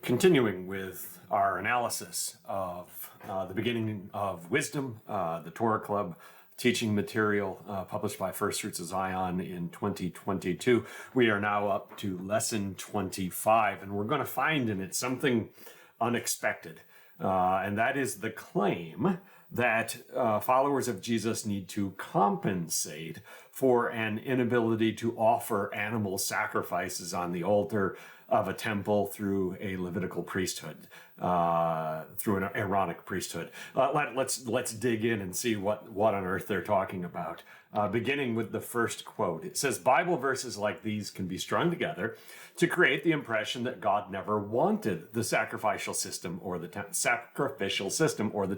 Continuing with our analysis of the beginning of wisdom, the Torah Club teaching material published by First Fruits of Zion in 2022. We are now up to lesson 25, and we're going to find in it something unexpected, and that is the claim that followers of Jesus need to compensate for an inability to offer animal sacrifices on the altar of a temple through a Levitical priesthood, through an Aaronic priesthood. Let's dig in and see what on earth they're talking about. Beginning with the first quote, it says, Bible verses like these can be strung together to create the impression that God never wanted the sacrificial system or the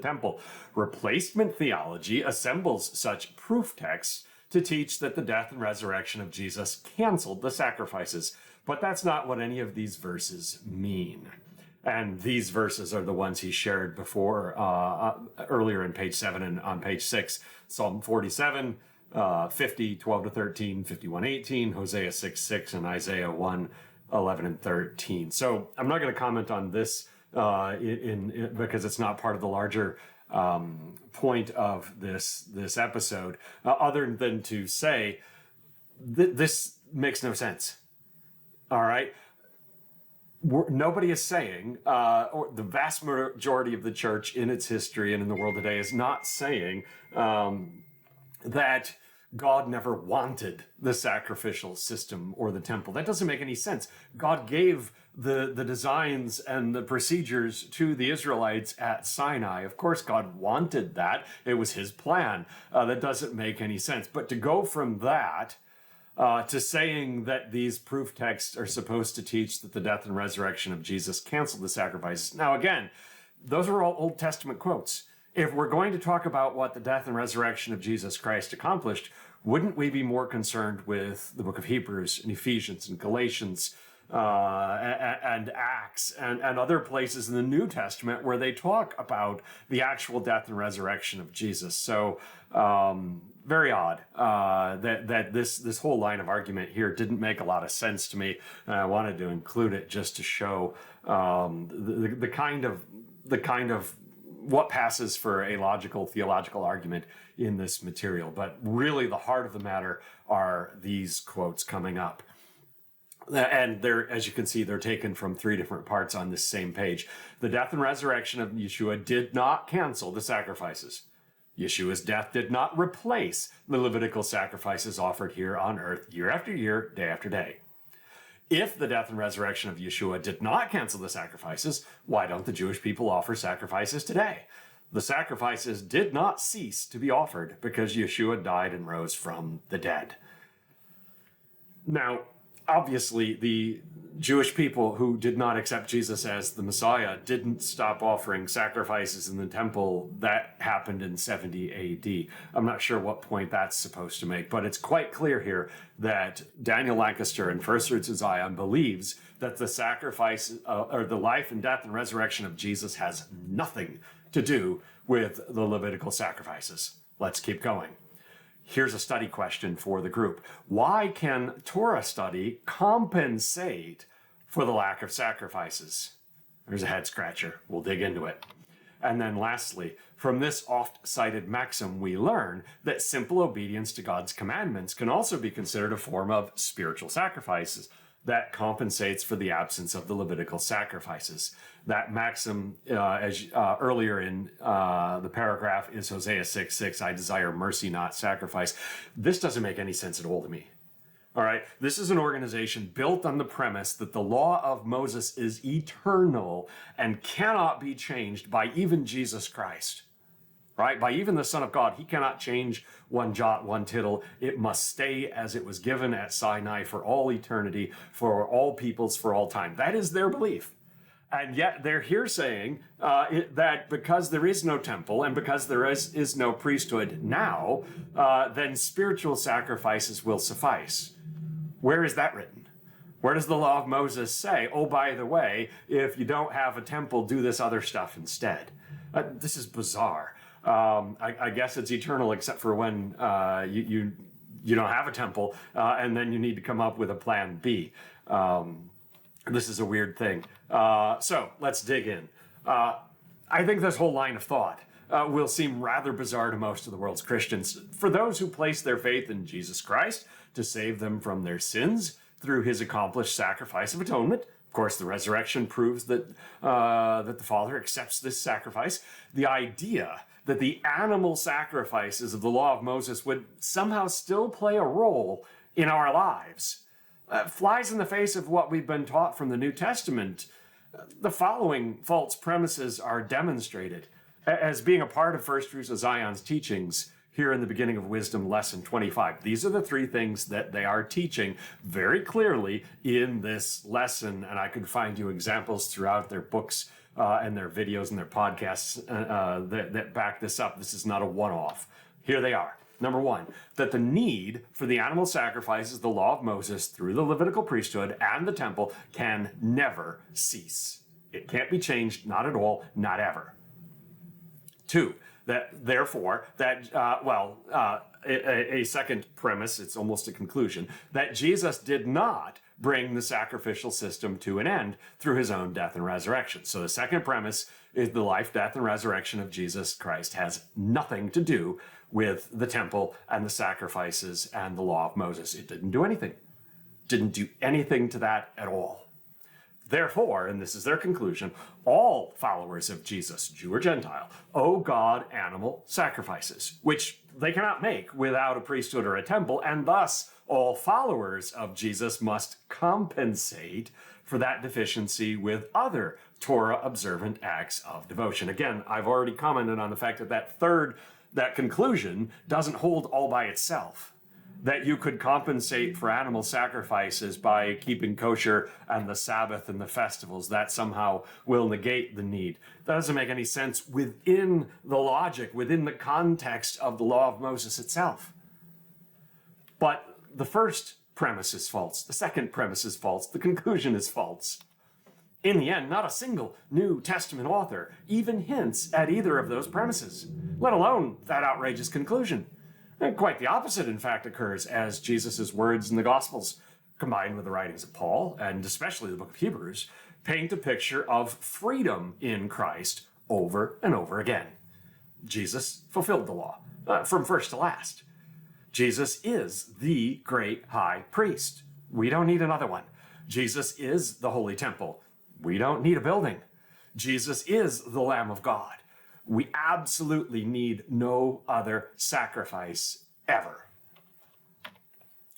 temple. Replacement theology assembles such proof texts to teach that the death and resurrection of Jesus canceled the sacrifices. But that's not what any of these verses mean. And these verses are the ones he shared before, earlier in page 7 and on page 6. Psalm 47, 50, 12 to 13, 51, 18, Hosea 6, 6, and Isaiah 1, 11 and 13. So I'm not going to comment on this because it's not part of the larger point of this episode, other than to say this makes no sense. All right. Nobody is saying, or the vast majority of the church in its history and in the world today is not saying that God never wanted the sacrificial system or the temple. That doesn't make any sense. God gave the designs and the procedures to the Israelites at Sinai. Of course, God wanted that. It was his plan. That doesn't make any sense. But to go from that to saying that these proof texts are supposed to teach that the death and resurrection of Jesus canceled the sacrifices. Now, again, those are all Old Testament quotes. If we're going to talk about what the death and resurrection of Jesus Christ accomplished, wouldn't we be more concerned with the book of Hebrews and Ephesians and Galatians and Acts and other places in the New Testament where they talk about the actual death and resurrection of Jesus? So very odd that this whole line of argument here didn't make a lot of sense to me. And I wanted to include it just to show the kind of what passes for a logical theological argument in this material. But really the heart of the matter are these quotes coming up. And they're, as you can see, they're taken from 3 different parts on this same page. The death and resurrection of Yeshua did not cancel the sacrifices. Yeshua's death did not replace the Levitical sacrifices offered here on earth year after year, day after day. If the death and resurrection of Yeshua did not cancel the sacrifices, why don't the Jewish people offer sacrifices today? The sacrifices did not cease to be offered because Yeshua died and rose from the dead. Now, obviously, the Jewish people who did not accept Jesus as the Messiah didn't stop offering sacrifices in the temple. That happened in 70 AD. I'm not sure what point that's supposed to make, but it's quite clear here that Daniel Lancaster in First Fruits of Zion believes that the sacrifice or the life and death and resurrection of Jesus has nothing to do with the Levitical sacrifices. Let's keep going. Here's a study question for the group. Why can Torah study compensate for the lack of sacrifices? There's a head scratcher. We'll dig into it. And then lastly, from this oft-cited maxim, we learn that simple obedience to God's commandments can also be considered a form of spiritual sacrifices that compensates for the absence of the Levitical sacrifices. That maxim, earlier in the paragraph, is Hosea 6, 6, I desire mercy, not sacrifice. This doesn't make any sense at all to me. All right, this is an organization built on the premise that the law of Moses is eternal and cannot be changed by even Jesus Christ. Right? By even the Son of God, he cannot change one jot, one tittle. It must stay as it was given at Sinai for all eternity, for all peoples, for all time. That is their belief. And yet they're here saying that because there is no temple and because there is no priesthood now, then spiritual sacrifices will suffice. Where is that written? Where does the law of Moses say, oh, by the way, if you don't have a temple, do this other stuff instead? This is bizarre. I guess it's eternal except for when you don't have a temple, and then you need to come up with a plan B. This is a weird thing. So let's dig in. I think this whole line of thought will seem rather bizarre to most of the world's Christians. For those who place their faith in Jesus Christ to save them from their sins through his accomplished sacrifice of atonement, of course, the resurrection proves that that the Father accepts this sacrifice. The idea that the animal sacrifices of the law of Moses would somehow still play a role in our lives flies in the face of what we've been taught from the New Testament. The following false premises are demonstrated as being a part of First Fruits of Zion's teachings here in the beginning of Wisdom, lesson 25. These are the three things that they are teaching very clearly in this lesson, and I could find you examples throughout their books and their videos and their podcasts that back this up. This is not a one-off. Here they are. Number one, that the need for the animal sacrifices, the law of Moses, through the Levitical priesthood and the temple can never cease. It can't be changed, not at all, not ever. Two, that therefore, that, a second premise, it's almost a conclusion, that Jesus did not bring the sacrificial system to an end through his own death and resurrection. So the second premise is the life, death, and resurrection of Jesus Christ has nothing to do with the temple and the sacrifices and the law of Moses. It didn't do anything. Didn't do anything to that at all. Therefore, and this is their conclusion, all followers of Jesus, Jew or Gentile, owe God animal sacrifices, which they cannot make without a priesthood or a temple, and thus all followers of Jesus must compensate for that deficiency with other Torah-observant acts of devotion. Again, I've already commented on the fact that that conclusion doesn't hold all by itself. That you could compensate for animal sacrifices by keeping kosher and the Sabbath and the festivals, that somehow will negate the need. That doesn't make any sense within the logic, within the context of the law of Moses itself. But the first premise is false. The second premise is false. The conclusion is false. In the end, not a single New Testament author even hints at either of those premises, let alone that outrageous conclusion. And quite the opposite, in fact, occurs as Jesus' words in the Gospels, combined with the writings of Paul, and especially the book of Hebrews, paint a picture of freedom in Christ over and over again. Jesus fulfilled the law, from first to last. Jesus is the great high priest. We don't need another one. Jesus is the holy temple. We don't need a building. Jesus is the Lamb of God. We absolutely need no other sacrifice ever.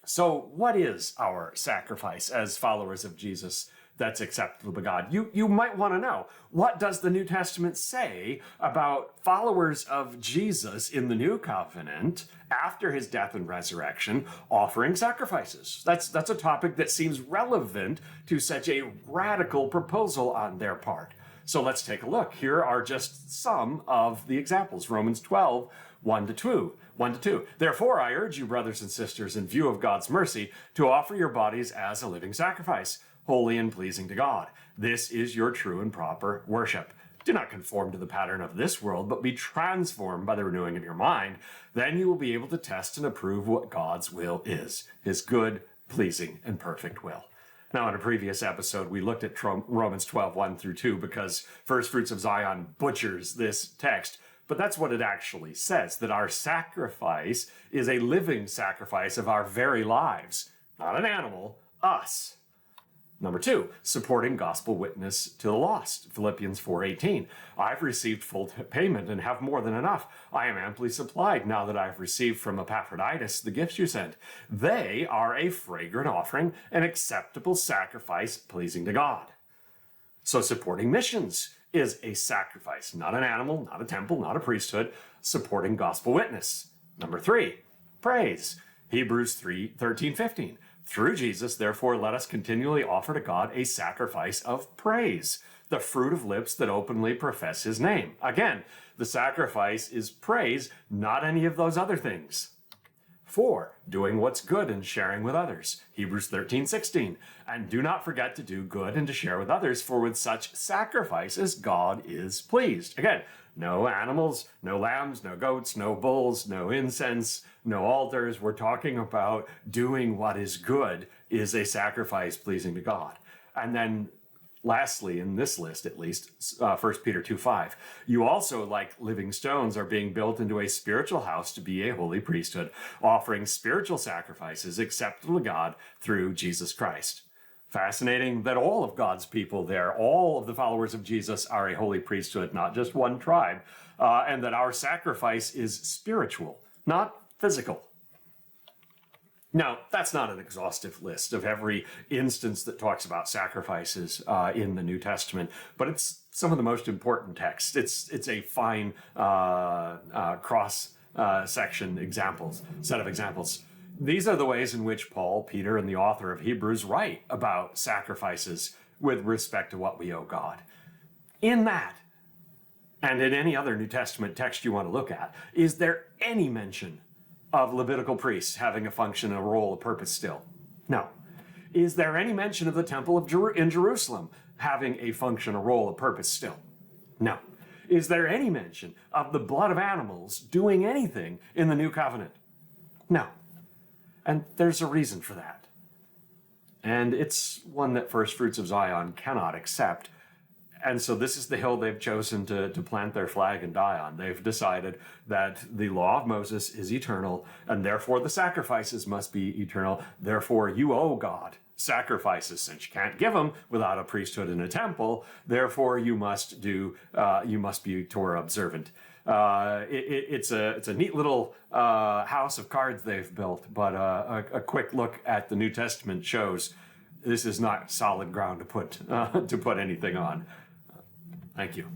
So what is our sacrifice as followers of Jesus that's acceptable to God? You might want to know, what does the New Testament say about followers of Jesus in the New Covenant after his death and resurrection offering sacrifices? That's a topic that seems relevant to such a radical proposal on their part. So let's take a look. Here are just some of the examples. Romans 12, 1-2. Therefore, I urge you, brothers and sisters, in view of God's mercy, to offer your bodies as a living sacrifice, holy and pleasing to God. This is your true and proper worship. Do not conform to the pattern of this world, but be transformed by the renewing of your mind. Then you will be able to test and approve what God's will is, his good, pleasing, and perfect will. Now, in a previous episode, we looked at Romans 12, 1-2, because First Fruits of Zion butchers this text. But that's what it actually says, that our sacrifice is a living sacrifice of our very lives, not an animal, us. Number 2, supporting gospel witness to the lost. Philippians 4:18. I've received full payment and have more than enough. I am amply supplied now that I've received from Epaphroditus the gifts you sent. They are a fragrant offering, an acceptable sacrifice pleasing to God. So supporting missions is a sacrifice, not an animal, not a temple, not a priesthood, supporting gospel witness. Number 3, praise. Hebrews 3:13-15. Through Jesus, therefore, let us continually offer to God a sacrifice of praise, the fruit of lips that openly profess his name. Again, the sacrifice is praise, not any of those other things. 4, doing what's good and sharing with others. Hebrews 13:16. And do not forget to do good and to share with others, for with such sacrifices God is pleased. Again, no animals, no lambs, no goats, no bulls, no incense, no altars. We're talking about doing what is good is a sacrifice pleasing to God. And then lastly, in this list at least, 1 Peter 2:5, you also, like living stones, are being built into a spiritual house to be a holy priesthood, offering spiritual sacrifices acceptable to God through Jesus Christ. Fascinating that all of God's people there, all of the followers of Jesus, are a holy priesthood, not just one tribe, and that our sacrifice is spiritual, not physical. Now, that's not an exhaustive list of every instance that talks about sacrifices in the New Testament, but it's some of the most important texts. It's a fine cross section set of examples. These are the ways in which Paul, Peter, and the author of Hebrews write about sacrifices with respect to what we owe God. In that, and in any other New Testament text you want to look at, is there any mention of Levitical priests having a function, a role, a purpose still? No. Is there any mention of the temple in Jerusalem having a function, a role, a purpose still? No. Is there any mention of the blood of animals doing anything in the new covenant? No. And there's a reason for that. And it's one that First Fruits of Zion cannot accept. And so this is the hill they've chosen to plant their flag and die on. They've decided that the law of Moses is eternal, and therefore the sacrifices must be eternal. Therefore you owe God sacrifices, since you can't give them without a priesthood and a temple. Therefore you must be Torah observant. It's a neat little house of cards they've built, but a quick look at the New Testament shows this is not solid ground to put anything on. Thank you.